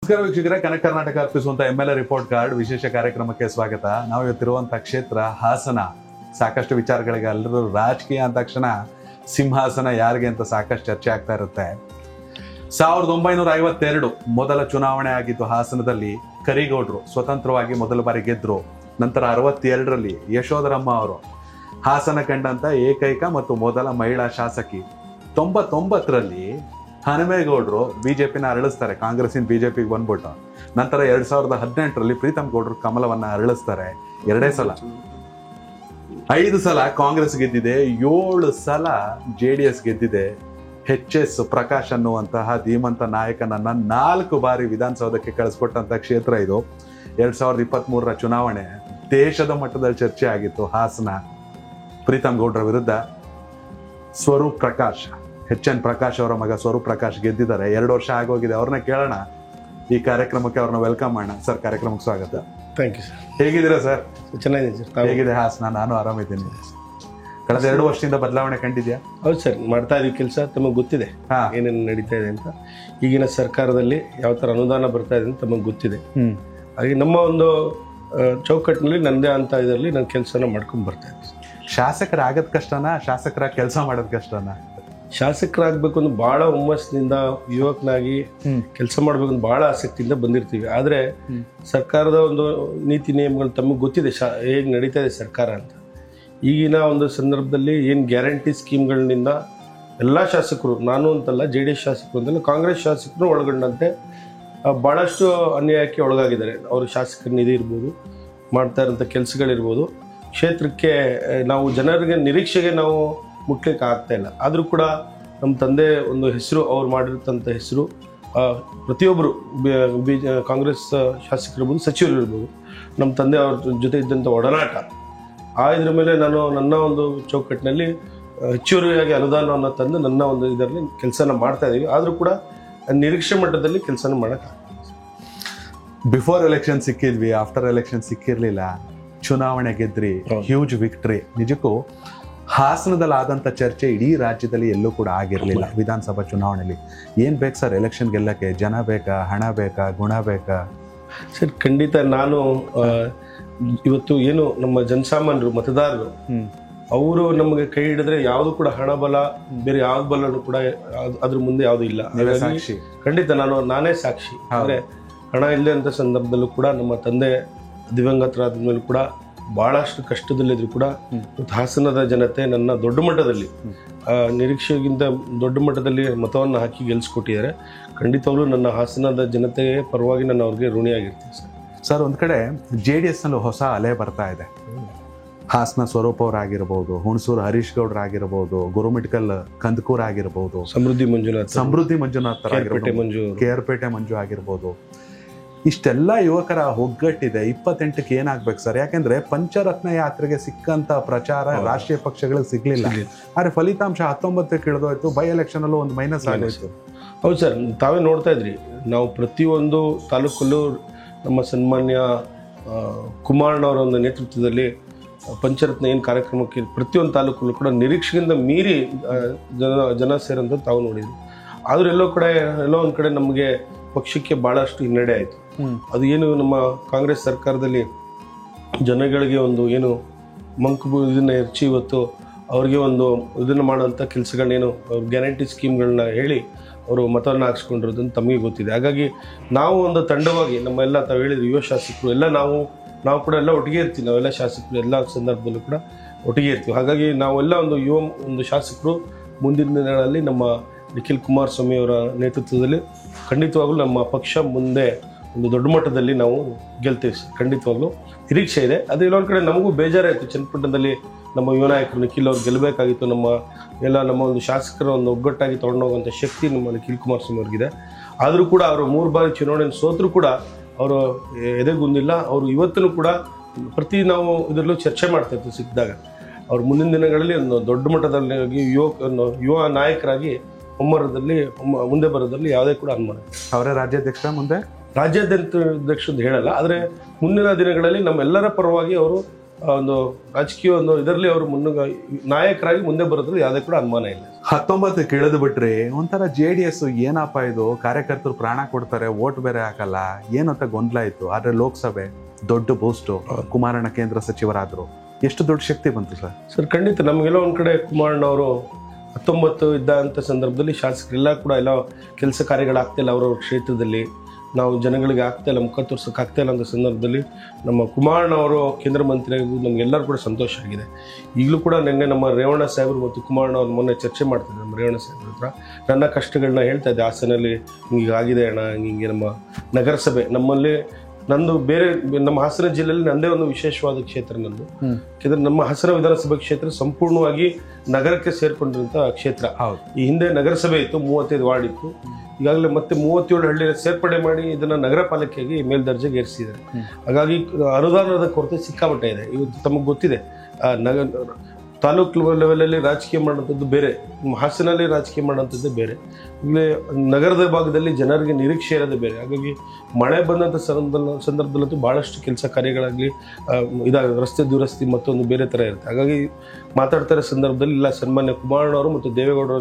ನಮಸ್ಕಾರ ವೀಕ್ಷಕರೇ, ಕನೆಕ್ಟ್ ಕರ್ನಾಟಕ ಅರ್ಪಿಸುವಂತ MLA ರಿಪೋರ್ಟ್ ಕಾರ್ಡ್ ವಿಶೇಷ ಕಾರ್ಯಕ್ರಮಕ್ಕೆ ಸ್ವಾಗತ. ನಾವು ಇವತ್ತಿರುವಂತಹ ಕ್ಷೇತ್ರ ಹಾಸನ. ಸಾಕಷ್ಟು ವಿಚಾರಗಳಿಗೆ ಎಲ್ಲರೂ ರಾಜಕೀಯ ಅಂದ ತಕ್ಷಣ ಸಿಂಹಾಸನ ಯಾರಿಗೆ ಅಂತ ಸಾಕಷ್ಟು ಚರ್ಚೆ ಆಗ್ತಾ ಇರುತ್ತೆ. 1952 ಮೊದಲ ಚುನಾವಣೆ ಆಗಿದ್ದು ಹಾಸನದಲ್ಲಿ. ಕರಿಗೌಡರು ಸ್ವತಂತ್ರವಾಗಿ ಮೊದಲ ಬಾರಿ ಗೆದ್ರು. ನಂತರ 62ರಲ್ಲಿ ಯಶೋಧರಮ್ಮ ಅವರು ಹಾಸನ ಕಂಡಂತ ಏಕೈಕ ಮತ್ತು ಮೊದಲ ಮಹಿಳಾ ಶಾಸಕಿ. 99ರಲ್ಲಿ ಹನುಮೇಗೌಡರು ಬಿಜೆಪಿನ ಅರಳಿಸ್ತಾರೆ, ಕಾಂಗ್ರೆಸ್ಸಿನ ಬಿಜೆಪಿಗೆ ಬಂದ್ಬಿಟ್ಟು. ನಂತರ 2018ರಲ್ಲಿ ಪ್ರೀತಮ್ ಗೌಡರು ಕಮಲವನ್ನ ಅರಳಿಸ್ತಾರೆ. 2 ಸಲ, 5 ಸಲ ಕಾಂಗ್ರೆಸ್ ಗೆದ್ದಿದೆ, 7 ಸಲ JDS ಗೆದ್ದಿದೆ. HS ಪ್ರಕಾಶ್ ಅನ್ನುವಂತಹ ಧೀಮಂತ ನಾಯಕನನ್ನ 4 ಬಾರಿ ವಿಧಾನಸೌಧಕ್ಕೆ ಕಳಿಸ್ಕೊಟ್ಟಂತ ಕ್ಷೇತ್ರ ಇದು. 2023ರ ಚುನಾವಣೆ ದೇಶದ ಮಟ್ಟದಲ್ಲಿ ಚರ್ಚೆ ಆಗಿತ್ತು. ಹಾಸನ ಪ್ರೀತಮ್ ಗೌಡ್ರ ವಿರುದ್ಧ ಸ್ವರೂಪ್ ಪ್ರಕಾಶ್, HN ಪ್ರಕಾಶ್ ಅವರ ಮಗ ಸ್ವರೂಪ್ ಪ್ರಕಾಶ್ ಗೆದ್ದಿದ್ದಾರೆ. 2 ವರ್ಷ ಆಗೋಗಿದೆ. ಅವ್ರನ್ನ ಕೇಳೋಣ, ಈ ಕಾರ್ಯಕ್ರಮಕ್ಕೆ ಅವ್ರನ್ನ ವೆಲ್ಕಮ್ ಮಾಡೋಣ. ಸರ್, ಕಾರ್ಯಕ್ರಮಕ್ಕೆ ಸ್ವಾಗತ. Thank you sir. ಹೇಗಿದ್ದೀರಾ ಸರ್? ಚೆನ್ನಾಗಿದೆ ಸರ್. ಹೇಗಿದೆ ಹಾಸನ? ನಾನು ಆರಾಮಿದ್ದೀನಿ. ಕಳೆದ 2 ವರ್ಷದಿಂದ ಬದಲಾವಣೆ ಕಂಡಿದ್ಯಾ? ಹೌದು ಸರ್, ಮಾಡ್ತಾ ಇದೀವಿ ಕೆಲಸ. ತಮಗೆ ಗೊತ್ತಿದೆ ಏನೇನು ನಡೀತಾ ಇದೆ ಅಂತ. ಈಗಿನ ಸರ್ಕಾರದಲ್ಲಿ ಯಾವ ಥರ ಅನುದಾನ ಬರ್ತಾ ಇದೆ ಅಂತ ತಮಗೆ ಗೊತ್ತಿದೆ. ಹಾಗೆ ನಮ್ಮ ಒಂದು ಚೌಕಟ್ಟಿನಲ್ಲಿ ನನ್ನದೇ ಅಂತ ಇದರಲ್ಲಿ ನಾನು ಕೆಲಸನ ಮಾಡ್ಕೊಂಡು ಬರ್ತಾ ಇದ್ದೀನಿ. ಶಾಸಕರಾಗದ್ ಕಷ್ಟನಾ, ಶಾಸಕರ ಕೆಲಸ ಮಾಡೋದ್ ಕಷ್ಟನಾ? ಶಾಸಕರಾಗಬೇಕು ಅಂತ ಭಾಳ ಹುಮ್ಮಸ್ಸಿನಿಂದ, ಯುವಕನಾಗಿ ಕೆಲಸ ಮಾಡಬೇಕು ಅಂತ ಭಾಳ ಆಸಕ್ತಿಯಿಂದ ಬಂದಿರ್ತೀವಿ. ಆದರೆ ಸರ್ಕಾರದ ಒಂದು ನೀತಿ ನಿಯಮಗಳು ತಮಗೆ ಗೊತ್ತಿದೆ ಹೇಗೆ ನಡೀತಾ ಇದೆ ಸರ್ಕಾರ ಅಂತ. ಈಗಿನ ಒಂದು ಸಂದರ್ಭದಲ್ಲಿ ಏನು ಗ್ಯಾರಂಟಿ ಸ್ಕೀಮ್ಗಳಿಂದ ಎಲ್ಲ ಶಾಸಕರು, ನಾನು ಅಂತಲ್ಲ, JDS ಶಾಸಕರು ಅಂತಲ್ಲ, ಕಾಂಗ್ರೆಸ್ ಶಾಸಕರು ಒಳಗೊಂಡಂತೆ ಭಾಳಷ್ಟು ಅನ್ಯಾಯಕ್ಕೆ ಒಳಗಾಗಿದ್ದಾರೆ. ಅವರು ಶಾಸಕರ ನಿಧಿ ಇರ್ಬೋದು, ಮಾಡ್ತಾ ಇರೋಂಥ ಕೆಲಸಗಳಿರ್ಬೋದು, ಕ್ಷೇತ್ರಕ್ಕೆ ನಾವು ಜನರಿಗೆ ನಿರೀಕ್ಷೆಗೆ ನಾವು ಮುಟ್ಲಿಕ್ಕೆ ಆಗ್ತಾ ಇಲ್ಲ. ಆದರೂ ಕೂಡ ನಮ್ಮ ತಂದೆ ಒಂದು ಹೆಸರು, ಅವ್ರು ಮಾಡಿರ್ತಂಥ ಹೆಸರು, ಪ್ರತಿಯೊಬ್ಬರು ಕಾಂಗ್ರೆಸ್ ಶಾಸಕರಿರ್ಬೋದು, ಸಚಿವರು ಇರ್ಬೋದು, ನಮ್ಮ ತಂದೆ ಅವ್ರ ಜೊತೆ ಇದ್ದಂಥ ಒಡನಾಟ, ಇದ್ರ ಮೇಲೆ ನಾನು ನನ್ನ ಒಂದು ಚೌಕಟ್ಟಿನಲ್ಲಿ ಹೆಚ್ಚುವರಿಯಾಗಿ ಅನುದಾನವನ್ನು ತಂದು ನನ್ನ ಒಂದು ಇದರಲ್ಲಿ ಕೆಲಸನ ಮಾಡ್ತಾ ಇದ್ದೀವಿ. ಆದರೂ ಕೂಡ ನಿರೀಕ್ಷೆ ಮಟ್ಟದಲ್ಲಿ ಕೆಲಸನ ಮಾಡೋಕ್ಕಾಗ್ತದೆ. ಬಿಫೋರ್ ಎಲೆಕ್ಷನ್ ಸಿಕ್ಕಿದ್ವಿ, ಆಫ್ಟರ್ ಎಲೆಕ್ಷನ್ ಸಿಕ್ಕಿರ್ಲಿಲ್ಲ. ಚುನಾವಣೆ ಗೆದ್ರಿ, ಹ್ಯೂಜ್ ವಿಕ್ಟ್ರಿ. ನಿಜಕ್ಕೂ ಹಾಸನದಲ್ಲಿ ಆದಂತ ಚರ್ಚೆ ಇಡೀ ರಾಜ್ಯದಲ್ಲಿ ಎಲ್ಲೂ ಕೂಡ ಆಗಿರ್ಲಿಲ್ಲ. ವಿಧಾನಸಭಾ ಚುನಾವಣೆಯಲ್ಲಿ ಏನ್ ಬೇಕು ಸರ್ ಎಲೆಕ್ಷನ್ ಗೆಲ್ಲಕ್ಕೆ? ಜನ ಬೇಕಾ, ಹಣ ಬೇಕಾ, ಗುಣ ಬೇಕಾ? ಸರ್, ಖಂಡಿತ ನಾನು ಇವತ್ತು ಏನು ನಮ್ಮ ಜನಸಾಮಾನ್ಯರು, ಮತದಾರರು, ಅವರು ನಮಗೆ ಕೈ ಹಿಡಿದ್ರೆ ಯಾವುದು ಕೂಡ ಹಣ ಬಲ, ಬೇರೆ ಯಾವ್ದು ಬಲನು ಕೂಡ ಅದ್ರ ಮುಂದೆ ಯಾವುದು ಇಲ್ಲ. ಖಂಡಿತ ನಾನೇ ಸಾಕ್ಷಿ. ಅಂದ್ರೆ ಹಣ ಇಲ್ಲದೆ ಅಂತ ಸಂದರ್ಭದಲ್ಲೂ ಕೂಡ ನಮ್ಮ ತಂದೆ ದಿವಂಗತರಾದ ಮೇಲೂ ಕೂಡ ಬಹಳಷ್ಟು ಕಷ್ಟದಲ್ಲಿದ್ರು ಕೂಡ ಹಾಸನದ ಜನತೆ ನನ್ನ ದೊಡ್ಡ ಮಟ್ಟದಲ್ಲಿ, ನಿರೀಕ್ಷೆಗಿಂತ ದೊಡ್ಡ ಮಟ್ಟದಲ್ಲಿ ಮತವನ್ನು ಹಾಕಿ ಗೆಲ್ಸ್ಕೊಟ್ಟಿದ್ದಾರೆ. ಖಂಡಿತವಾಗ್ಲೂ ನನ್ನ ಹಾಸನದ ಜನತೆಗೆ ಪರವಾಗಿ ನಾನು ಅವ್ರಿಗೆ ಋಣಿಯಾಗಿರ್ತೀನಿ ಸರ್. ಸರ್, ಒಂದ್ ಕಡೆ JDS ನಲ್ಲಿ ಹೊಸ ಅಲೆ ಬರ್ತಾ ಇದೆ. ಹಾಸನ ಸ್ವರೂಪ್ ಅವರಾಗಿರ್ಬೋದು, ಹುಣಸೂರು ಹರೀಶ್ ಗೌಡ್ರ ಆಗಿರ್ಬೋದು, ಗುರುಮಿಟ್ಕಲ್ ಕಂದಕೂರ್ ಆಗಿರ್ಬೋದು, ಸಮೃದ್ಧಿ ಮಂಜುನಾಥ್, KR ಪೇಟೆ ಮಂಜು ಆಗಿರ್ಬೋದು, ಇಷ್ಟೆಲ್ಲ ಯುವಕರ ಒಗ್ಗಟ್ಟಿದೆ. 28ಕ್ಕೆ ಏನಾಗ್ಬೇಕು ಸರ್? ಯಾಕೆಂದ್ರೆ ಪಂಚರತ್ನ ಯಾತ್ರೆಗೆ ಸಿಕ್ಕಂತ ಪ್ರಚಾರ ರಾಷ್ಟ್ರೀಯ ಪಕ್ಷಗಳಿಗೆ ಸಿಗ್ಲಿಲ್ಲ. ಆದ್ರೆ ಫಲಿತಾಂಶ 19ಕ್ಕೆ ಇಳಿದೋಯ್ತು. ಬೈ ಎಲೆಕ್ಷನ್ ಅಲ್ಲೂ ಒಂದು ಮೈನಸ್ ಆಗೋಯ್ತು. ಹೌದು ಸರ್, ತಾವೇ ನೋಡ್ತಾ ಇದ್ರಿ. ನಾವು ಪ್ರತಿಯೊಂದು ತಾಲೂಕಲ್ಲೂ ನಮ್ಮ ಸನ್ಮಾನ್ಯ ಕುಮಾರಣ್ಣವರ ಒಂದು ನೇತೃತ್ವದಲ್ಲಿ ಪಂಚರತ್ನ ಏನು ಕಾರ್ಯಕ್ರಮಕ್ಕೆ ಪ್ರತಿಯೊಂದು ತಾಲೂಕಲ್ಲೂ ಕೂಡ ನಿರೀಕ್ಷೆಗಿಂತ ಮೀರಿ ಜನ ಸೇರಂತ ತಾವು ನೋಡಿದ್ವಿ. ಆದ್ರೆ ಎಲ್ಲೋ ಒಂದು ಕಡೆ ನಮಗೆ ಪಕ್ಷಕ್ಕೆ ಭಾಳಷ್ಟು ಹಿನ್ನಡೆ ಆಯಿತು. ಅದು ಏನು ನಮ್ಮ ಕಾಂಗ್ರೆಸ್ ಸರ್ಕಾರದಲ್ಲಿ ಜನಗಳಿಗೆ ಒಂದು ಏನು ಮಂಕು ಇದನ್ನ ಹೆಚ್ಚಿ ಇವತ್ತು ಅವ್ರಿಗೆ ಒಂದು ಇದನ್ನು ಮಾಡುವಂಥ ಕೆಲಸಗಳನ್ನೇನು ಗ್ಯಾರಂಟಿ ಸ್ಕೀಮ್ಗಳನ್ನ ಹೇಳಿ ಅವರು ಮತವನ್ನು ಹಾಕ್ಸ್ಕೊಂಡಿರೋದು ಅಂತ ತಮಗೆ ಗೊತ್ತಿದೆ. ಹಾಗಾಗಿ ನಾವು ಒಂದು ತಂಡವಾಗಿ ನಮ್ಮೆಲ್ಲ ತಾವು ಹೇಳಿದ್ರು ಯುವ ಶಾಸಕರು ಎಲ್ಲ ನಾವು ಕೂಡ ಎಲ್ಲ ಒಟ್ಟಿಗೆ ಇರ್ತೀವಿ. ನಾವೆಲ್ಲ ಶಾಸಕರು ಎಲ್ಲ ಸಂದರ್ಭದಲ್ಲೂ ಕೂಡ ಒಟ್ಟಿಗೆ ಇರ್ತೀವಿ. ಹಾಗಾಗಿ ನಾವೆಲ್ಲ ಒಂದು ಶಾಸಕರು ಮುಂದಿನ ದಿನಗಳಲ್ಲಿ ನಮ್ಮ ನಿಖಿಲ್ ಕುಮಾರಸ್ವಾಮಿ ಅವರ ನೇತೃತ್ವದಲ್ಲಿ ಖಂಡಿತವಾಗ್ಲೂ ನಮ್ಮ ಪಕ್ಷ ಮುಂದೆ ಒಂದು ದೊಡ್ಡ ಮಟ್ಟದಲ್ಲಿ ನಾವು ಗೆಲ್ತೀವಿ. ಖಂಡಿತವಾಗ್ಲೂ ನಿರೀಕ್ಷೆ ಇದೆ. ಅದು ಇನ್ನೊಂದು ಕಡೆ ನಮಗೂ ಬೇಜಾರಾಯಿತು. ಚನ್ನಪಟ್ಟಣದಲ್ಲಿ ನಮ್ಮ ಯುವ ನಾಯಕರು ನಿಖಿಲ್ ಅವ್ರು ಗೆಲ್ಲಬೇಕಾಗಿತ್ತು. ನಮ್ಮ ಒಂದು ಶಾಸಕರ ಒಂದು ಒಗ್ಗಟ್ಟಾಗಿ ತೊಗೊಂಡೋಗುವಂಥ ಶಕ್ತಿ ನಮ್ಮ ನಿಖಿಲ್ ಕುಮಾರಸ್ವಾಮಿ ಅವ್ರಿಗಿದೆ. ಆದರೂ ಕೂಡ ಅವರು 3 ಬಾರಿ ಚುನಾವಣೆಯನ್ನು ಸೋತರೂ ಕೂಡ ಅವರು ಎದೆಗುಂದಿಲ್ಲ. ಅವರು ಇವತ್ತೂ ಕೂಡ ನಾವು ಇದರಲ್ಲೂ ಚರ್ಚೆ ಮಾಡ್ತಾ ಇರ್ತೀವಿ ಸಿಕ್ಕಿದಾಗ. ಅವ್ರು ಮುಂದಿನ ದಿನಗಳಲ್ಲಿ ಒಂದು ದೊಡ್ಡ ಮಟ್ಟದಲ್ಲಿ ಯುವ ನಾಯಕರಾಗಿ ಮುಂದೆ ಬರೋದ್ರಲ್ಲಿ ಯಾವುದೇ ಕೂಡ ಅನುಮಾನ. ಅವರೇ ರಾಜ್ಯಾಧ್ಯಕ್ಷ, ಮುಂದೆ ರಾಜ್ಯಾಧ್ಯಕ್ಷ ಹೇಳಲ್ಲ, ಆದರೆ ಮುಂದಿನ ದಿನಗಳಲ್ಲಿ ನಮ್ಮೆಲ್ಲರ ಪರವಾಗಿ ಅವರು ಒಂದು ರಾಜಕೀಯ ಒಂದು ಇದರಲ್ಲಿ ಅವರು ನಾಯಕರಾಗಿ ಮುಂದೆ ಬರೋದ್ರಲ್ಲಿ ಯಾವುದೇ ಕೂಡ ಅನುಮಾನ ಇಲ್ಲ. 19 ಇಳಿದು ಬಿಟ್ರೆ ಒಂಥರ JDS ಏನಪ್ಪ ಇದು, ಕಾರ್ಯಕರ್ತರು ಪ್ರಾಣ ಕೊಡ್ತಾರೆ, ವೋಟ್ ಬೇರೆ ಹಾಕಲ್ಲ, ಏನಂತ ಗೊಂದಲ ಇತ್ತು. ಆದ್ರೆ ಲೋಕಸಭೆ ದೊಡ್ಡ ಬೂಸ್ಟು, ಕುಮಾರಣ್ಣ ಕೇಂದ್ರ ಸಚಿವರಾದ್ರು, ಎಷ್ಟು ದೊಡ್ಡ ಶಕ್ತಿ ಬಂತು ಸರ್? ಸರ್ ಖಂಡಿತ ನಮಗೆಲ್ಲ ಒಂದ್ ಕಡೆ ಕುಮಾರಣ್ಣ ಅವರು 19 ಇದ್ದಂಥ ಸಂದರ್ಭದಲ್ಲಿ ಶಾಸಕರೆಲ್ಲ ಕೂಡ ಎಲ್ಲ ಕೆಲಸ ಕಾರ್ಯಗಳಾಗ್ತಿಲ್ಲ ಅವರವ್ರ ಕ್ಷೇತ್ರದಲ್ಲಿ, ನಾವು ಜನಗಳಿಗೆ ಆಗ್ತಾಯಿಲ್ಲ, ಮುಖ ತೋರ್ಸೋಕೆ ಆಗ್ತಾಯಿಲ್ಲ ಅಂತ ಸಂದರ್ಭದಲ್ಲಿ ನಮ್ಮ ಕುಮಾರಣ್ಣ ಅವರು ಕೇಂದ್ರ ಮಂತ್ರಿ ಆಗಿದ್ದು ನಮಗೆಲ್ಲರೂ ಕೂಡ ಸಂತೋಷ ಆಗಿದೆ. ಈಗಲೂ ಕೂಡ ನಿನ್ನೆ ನಮ್ಮ ರೇವಣ್ಣ ಸಾಹೇಬರು ಮತ್ತು ಕುಮಾರಣ್ಣ ಅವ್ರು ಮೊನ್ನೆ ಚರ್ಚೆ ಮಾಡ್ತಿದ್ದೆ ನಮ್ಮ ರೇವಣ್ಣ ಸಾಹೇಬ್ರ ಹತ್ರ. ನನ್ನ ಕಷ್ಟಗಳನ್ನ ಹೇಳ್ತಾ ಇದ್ದೆ, ಹಾಸನಲ್ಲಿ ಹಿಂಗೆ ಆಗಿದೆ ಅಣ್ಣ, ಹಿಂಗೆ ನಮ್ಮ ನಗರಸಭೆ ನಮ್ಮಲ್ಲಿ ನಂದು ಬೇರೆ ನಮ್ಮ ಹಾಸನ ಜಿಲ್ಲೆಯಲ್ಲಿ ನಂದೇ ಒಂದು ವಿಶೇಷವಾದ ಕ್ಷೇತ್ರ ನಂದು. ಯಾಕಂದ್ರೆ ನಮ್ಮ ಹಾಸನ ವಿಧಾನಸಭಾ ಕ್ಷೇತ್ರ ಸಂಪೂರ್ಣವಾಗಿ ನಗರಕ್ಕೆ ಸೇರ್ಕೊಂಡಿರುವಂಥ ಕ್ಷೇತ್ರ. ಈ ಹಿಂದೆ ನಗರಸಭೆ ಇತ್ತು, 35 ವಾರ್ಡ್ ಇತ್ತು. ಈಗಾಗಲೇ ಮತ್ತೆ 37 ಹಳ್ಳಿ ಸೇರ್ಪಡೆ ಮಾಡಿ ಇದನ್ನ ನಗರ ಪಾಲಿಕೆಯಾಗಿ ಮೇಲ್ದರ್ಜೆಗೆ ಏರಿಸಿದ್ದಾರೆ. ಹಾಗಾಗಿ ಅನುದಾನದ ಕೊರತೆ ಸಿಕ್ಕಾಪಟ್ಟೆ ಇದೆ. ಇವತ್ತು ತಮಗೆ ಗೊತ್ತಿದೆ, ತಾಲೂಕು ಲೆವೆಲಲ್ಲಿ ರಾಜಕೀಯ ಮಾಡೋಂಥದ್ದು ಬೇರೆ, ಹಾಸನಲ್ಲಿ ರಾಜಕೀಯ ಮಾಡೋಂಥದ್ದು ಬೇರೆ, ಇಲ್ಲಿ ನಗರದ ಭಾಗದಲ್ಲಿ ಜನರಿಗೆ ನಿರೀಕ್ಷೆ ಇರೋದೇ ಬೇರೆ. ಹಾಗಾಗಿ ಮಳೆ ಬಂದಂಥ ಸಂದರ್ಭದಲ್ಲಂತೂ ಭಾಳಷ್ಟು ಕೆಲಸ ಕಾರ್ಯಗಳಾಗಲಿ ರಸ್ತೆ ದುರಸ್ತಿ ಮತ್ತೊಂದು ಬೇರೆ ಥರ ಇರುತ್ತೆ. ಹಾಗಾಗಿ ಮಾತಾಡ್ತಾ ಇರೋ ಸಂದರ್ಭದಲ್ಲಿ ಇಲ್ಲ, ಸನ್ಮಾನ್ಯ ಕುಮಾರಣ್ಣ ಅವರು ಮತ್ತು ದೇವೇಗೌಡರ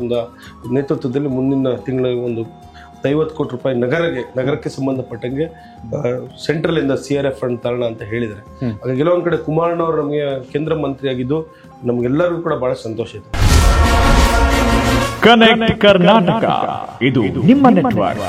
ನೇತೃತ್ವದಲ್ಲಿ ಮುಂದಿನ ತಿಂಗಳ ಒಂದು 50 ಕೋಟಿ ರೂಪಾಯಿ ನಗರಕ್ಕೆ ಸಂಬಂಧಪಟ್ಟಂಗೆ ಸೆಂಟ್ರಲಿಂದ CRF ಫಂಡ್ ತರೋಣ ಅಂತ ಹೇಳಿದ್ದಾರೆ. ಹಾಗಾಗಿ ಕೆಲವೊಂದು ಕಡೆ ಕುಮಾರಣ್ಣ ಅವರು ನಮಗೆ ಕೇಂದ್ರ ಮಂತ್ರಿ ಆಗಿದ್ದು ನಮಗೆಲ್ಲರಿಗೂ ಕೂಡ ಬಹಳ ಸಂತೋಷ ಇದೆ. ಕನೆಕ್ಟ್ ಕರ್ನಾಟಕ, ಇದು ನಿಮ್ಮ ನೆಟ್ವರ್ಕ್.